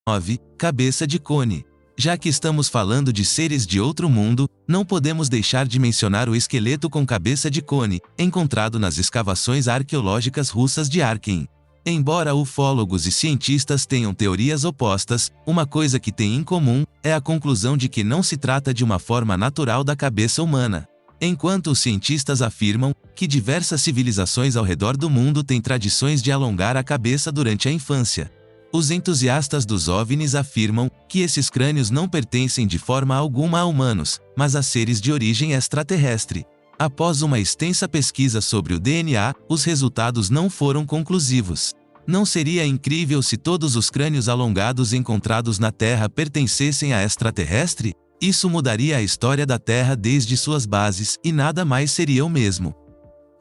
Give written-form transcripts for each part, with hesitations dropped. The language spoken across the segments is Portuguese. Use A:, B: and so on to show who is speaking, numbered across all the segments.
A: 9. Cabeça de cone. Já que estamos falando de seres de outro mundo, não podemos deixar de mencionar o esqueleto com cabeça de cone, encontrado nas escavações arqueológicas russas de Arken. Embora ufólogos e cientistas tenham teorias opostas, uma coisa que têm em comum é a conclusão de que não se trata de uma forma natural da cabeça humana. Enquanto os cientistas afirmam que diversas civilizações ao redor do mundo têm tradições de alongar a cabeça durante a infância, os entusiastas dos OVNIs afirmam que esses crânios não pertencem de forma alguma a humanos, mas a seres de origem extraterrestre. Após uma extensa pesquisa sobre o DNA, os resultados não foram conclusivos. Não seria incrível se todos os crânios alongados encontrados na Terra pertencessem a extraterrestre? Isso mudaria a história da Terra desde suas bases, e nada mais seria o mesmo.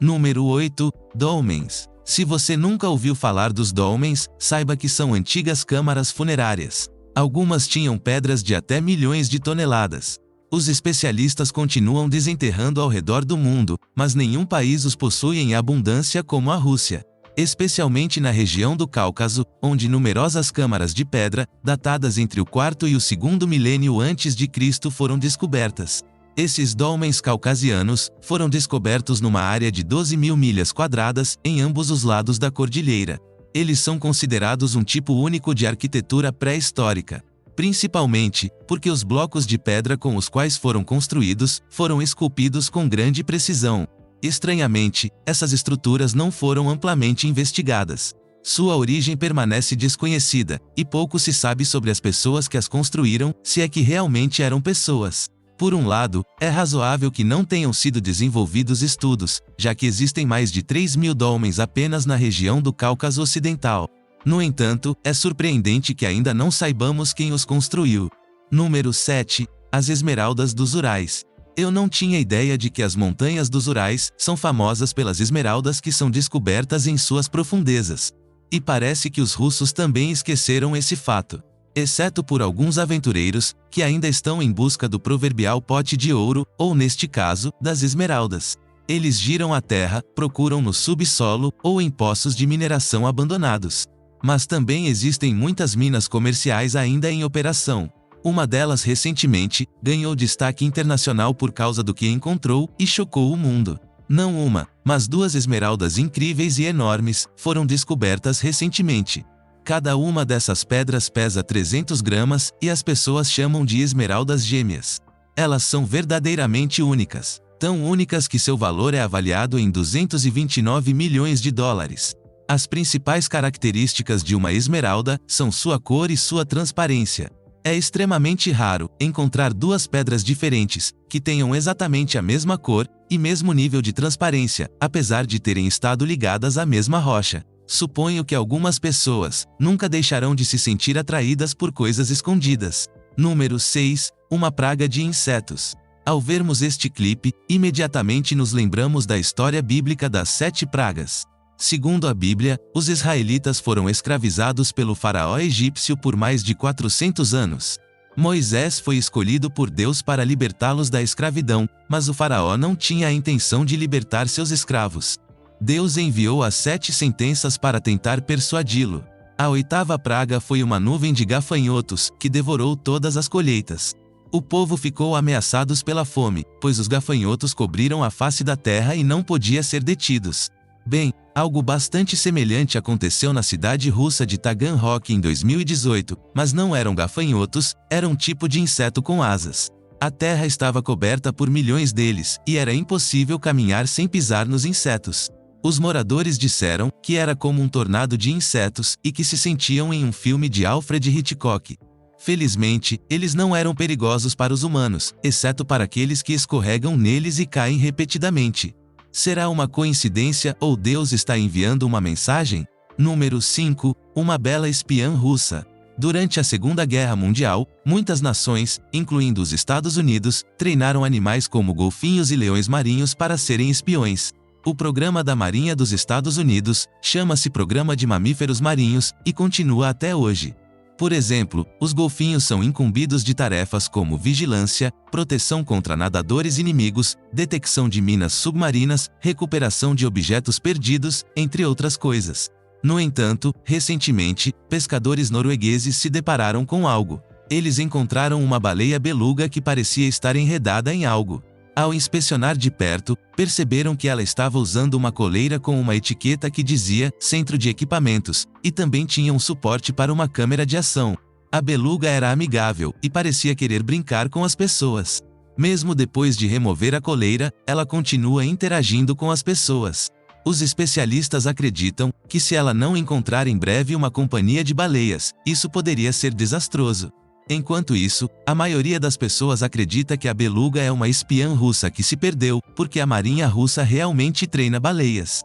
A: Número 8. Dolmens. Se você nunca ouviu falar dos dolmens, saiba que são antigas câmaras funerárias. Algumas tinham pedras de até milhões de toneladas. Os especialistas continuam desenterrando ao redor do mundo, mas nenhum país os possui em abundância como a Rússia. Especialmente na região do Cáucaso, onde numerosas câmaras de pedra, datadas entre o quarto e o segundo milênio antes de Cristo, foram descobertas. Esses dolmens caucasianos foram descobertos numa área de 12 mil milhas quadradas, em ambos os lados da cordilheira. Eles são considerados um tipo único de arquitetura pré-histórica, principalmente porque os blocos de pedra com os quais foram construídos foram esculpidos com grande precisão. Estranhamente, essas estruturas não foram amplamente investigadas. Sua origem permanece desconhecida, e pouco se sabe sobre as pessoas que as construíram, se é que realmente eram pessoas. Por um lado, é razoável que não tenham sido desenvolvidos estudos, já que existem mais de 3 mil dolmens apenas na região do Cáucaso Ocidental. No entanto, é surpreendente que ainda não saibamos quem os construiu. Número 7. As Esmeraldas dos Urais. Eu não tinha ideia de que as montanhas dos Urais são famosas pelas esmeraldas que são descobertas em suas profundezas. E parece que os russos também esqueceram esse fato. Exceto por alguns aventureiros, que ainda estão em busca do proverbial pote de ouro, ou neste caso, das esmeraldas. Eles giram a terra, procuram no subsolo, ou em poços de mineração abandonados. Mas também existem muitas minas comerciais ainda em operação. Uma delas recentemente, ganhou destaque internacional por causa do que encontrou, e chocou o mundo. Não uma, mas 2 esmeraldas incríveis e enormes, foram descobertas recentemente. Cada uma dessas pedras pesa 300 gramas, e as pessoas chamam de esmeraldas gêmeas. Elas são verdadeiramente únicas. Tão únicas que seu valor é avaliado em 229 milhões de dólares. As principais características de uma esmeralda são sua cor e sua transparência. É extremamente raro encontrar 2 pedras diferentes, que tenham exatamente a mesma cor e mesmo nível de transparência, apesar de terem estado ligadas à mesma rocha. Suponho que algumas pessoas nunca deixarão de se sentir atraídas por coisas escondidas. Número 6. Uma praga de insetos. Ao vermos este clipe, imediatamente nos lembramos da história bíblica das 7 pragas. Segundo a Bíblia, os israelitas foram escravizados pelo faraó egípcio por mais de 400 anos. Moisés foi escolhido por Deus para libertá-los da escravidão, mas o faraó não tinha a intenção de libertar seus escravos. Deus enviou as 7 sentenças para tentar persuadi-lo. A 8ª praga foi uma nuvem de gafanhotos, que devorou todas as colheitas. O povo ficou ameaçados pela fome, pois os gafanhotos cobriram a face da terra e não podia ser detidos. Bem, algo bastante semelhante aconteceu na cidade russa de Taganrog em 2018, mas não eram gafanhotos, era um tipo de inseto com asas. A terra estava coberta por milhões deles, e era impossível caminhar sem pisar nos insetos. Os moradores disseram que era como um tornado de insetos, e que se sentiam em um filme de Alfred Hitchcock. Felizmente, eles não eram perigosos para os humanos, exceto para aqueles que escorregam neles e caem repetidamente. Será uma coincidência ou Deus está enviando uma mensagem? Número 5. Uma bela espiã russa. Durante a Segunda Guerra Mundial, muitas nações, incluindo os Estados Unidos, treinaram animais como golfinhos e leões marinhos para serem espiões. O programa da Marinha dos Estados Unidos chama-se Programa de Mamíferos Marinhos e continua até hoje. Por exemplo, os golfinhos são incumbidos de tarefas como vigilância, proteção contra nadadores inimigos, detecção de minas submarinas, recuperação de objetos perdidos, entre outras coisas. No entanto, recentemente, pescadores noruegueses se depararam com algo. Eles encontraram uma baleia beluga que parecia estar enredada em algo. Ao inspecionar de perto, perceberam que ela estava usando uma coleira com uma etiqueta que dizia Centro de Equipamentos, e também tinha um suporte para uma câmera de ação. A beluga era amigável e parecia querer brincar com as pessoas. Mesmo depois de remover a coleira, ela continua interagindo com as pessoas. Os especialistas acreditam que se ela não encontrar em breve uma companhia de baleias, isso poderia ser desastroso. Enquanto isso, a maioria das pessoas acredita que a beluga é uma espiã russa que se perdeu, porque a marinha russa realmente treina baleias.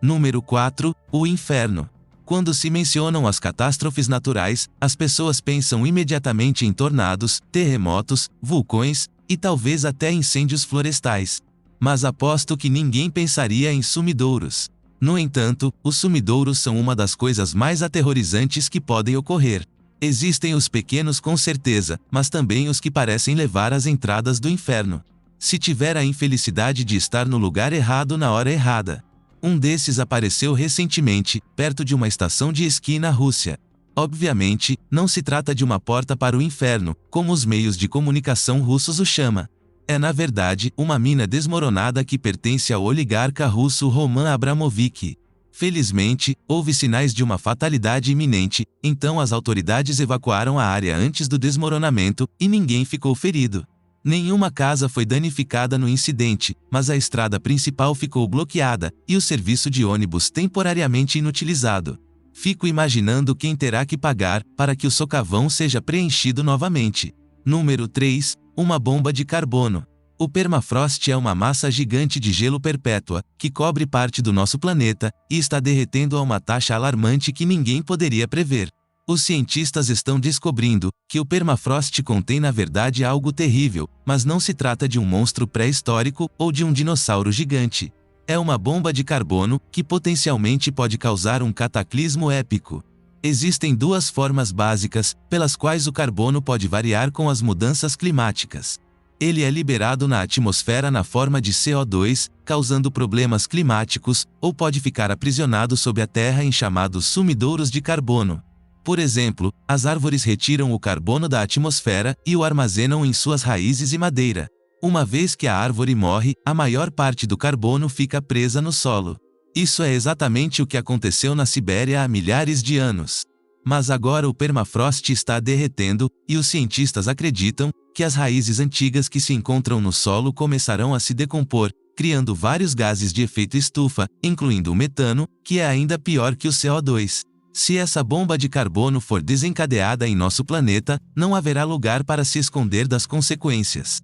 A: Número 4. O inferno. Quando se mencionam as catástrofes naturais, as pessoas pensam imediatamente em tornados, terremotos, vulcões, e talvez até incêndios florestais. Mas aposto que ninguém pensaria em sumidouros. No entanto, os sumidouros são uma das coisas mais aterrorizantes que podem ocorrer. Existem os pequenos com certeza, mas também os que parecem levar às entradas do inferno. Se tiver a infelicidade de estar no lugar errado na hora errada. Um desses apareceu recentemente, perto de uma estação de esqui na Rússia. Obviamente, não se trata de uma porta para o inferno, como os meios de comunicação russos o chamam. É na verdade, uma mina desmoronada que pertence ao oligarca russo Roman Abramovich. Felizmente, houve sinais de uma fatalidade iminente, então as autoridades evacuaram a área antes do desmoronamento, e ninguém ficou ferido. Nenhuma casa foi danificada no incidente, mas a estrada principal ficou bloqueada, e o serviço de ônibus temporariamente inutilizado. Fico imaginando quem terá que pagar para que o socavão seja preenchido novamente. Número 3. Uma bomba de carbono. O permafrost é uma massa gigante de gelo perpétua, que cobre parte do nosso planeta, e está derretendo a uma taxa alarmante que ninguém poderia prever. Os cientistas estão descobrindo que o permafrost contém na verdade algo terrível, mas não se trata de um monstro pré-histórico ou de um dinossauro gigante. É uma bomba de carbono que potencialmente pode causar um cataclismo épico. Existem duas formas básicas pelas quais o carbono pode variar com as mudanças climáticas. Ele é liberado na atmosfera na forma de CO2, causando problemas climáticos, ou pode ficar aprisionado sob a terra em chamados sumidouros de carbono. Por exemplo, as árvores retiram o carbono da atmosfera e o armazenam em suas raízes e madeira. Uma vez que a árvore morre, a maior parte do carbono fica presa no solo. Isso é exatamente o que aconteceu na Sibéria há milhares de anos. Mas agora o permafrost está derretendo, e os cientistas acreditam que as raízes antigas que se encontram no solo começarão a se decompor, criando vários gases de efeito estufa, incluindo o metano, que é ainda pior que o CO2. Se essa bomba de carbono for desencadeada em nosso planeta, não haverá lugar para se esconder das consequências.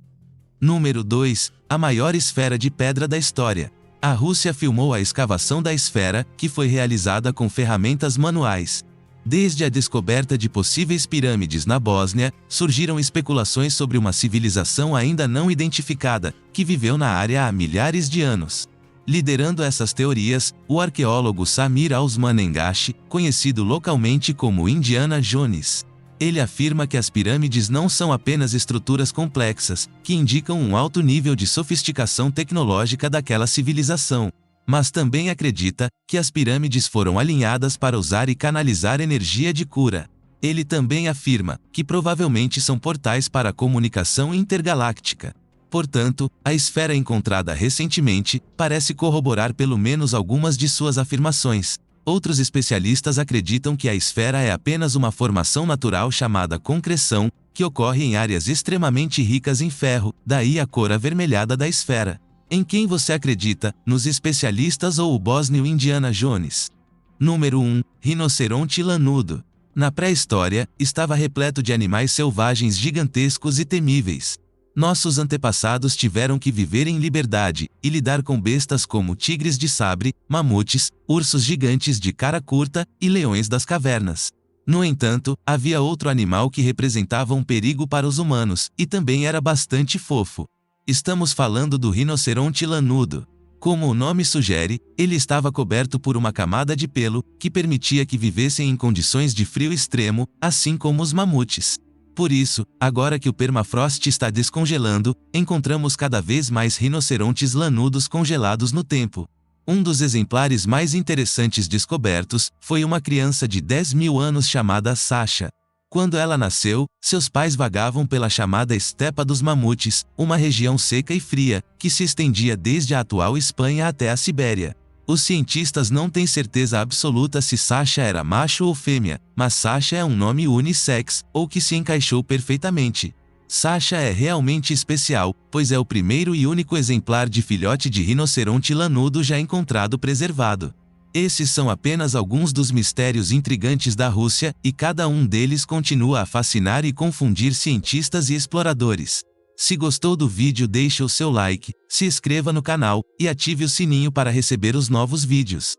A: Número 2. A maior esfera de pedra da história. A Rússia filmou a escavação da esfera, que foi realizada com ferramentas manuais. Desde a descoberta de possíveis pirâmides na Bósnia, surgiram especulações sobre uma civilização ainda não identificada, que viveu na área há milhares de anos. Liderando essas teorias, o arqueólogo Samir Osman-Engashi, conhecido localmente como Indiana Jones. Ele afirma que as pirâmides não são apenas estruturas complexas, que indicam um alto nível de sofisticação tecnológica daquela civilização, mas também acredita que as pirâmides foram alinhadas para usar e canalizar energia de cura. Ele também afirma que provavelmente são portais para a comunicação intergaláctica. Portanto, a esfera encontrada recentemente parece corroborar pelo menos algumas de suas afirmações. Outros especialistas acreditam que a esfera é apenas uma formação natural chamada concreção, que ocorre em áreas extremamente ricas em ferro, daí a cor avermelhada da esfera. Em quem você acredita, nos especialistas ou o bósnio Indiana Jones? Número 1. Rinoceronte lanudo. Na pré-história, estava repleto de animais selvagens gigantescos e temíveis. Nossos antepassados tiveram que viver em liberdade e lidar com bestas como tigres de sabre, mamutes, ursos gigantes de cara curta e leões das cavernas. No entanto, havia outro animal que representava um perigo para os humanos e também era bastante fofo. Estamos falando do rinoceronte lanudo. Como o nome sugere, ele estava coberto por uma camada de pelo que permitia que vivessem em condições de frio extremo, assim como os mamutes. Por isso, agora que o permafrost está descongelando, encontramos cada vez mais rinocerontes lanudos congelados no tempo. Um dos exemplares mais interessantes descobertos foi uma criança de 10 mil anos chamada Sasha. Quando ela nasceu, seus pais vagavam pela chamada Estepa dos Mamutes, uma região seca e fria, que se estendia desde a atual Espanha até a Sibéria. Os cientistas não têm certeza absoluta se Sasha era macho ou fêmea, mas Sasha é um nome unissex, ou que se encaixou perfeitamente. Sasha é realmente especial, pois é o primeiro e único exemplar de filhote de rinoceronte lanudo já encontrado preservado. Esses são apenas alguns dos mistérios intrigantes da Rússia, e cada um deles continua a fascinar e confundir cientistas e exploradores. Se gostou do vídeo, deixe o seu like, se inscreva no canal e ative o sininho para receber os novos vídeos.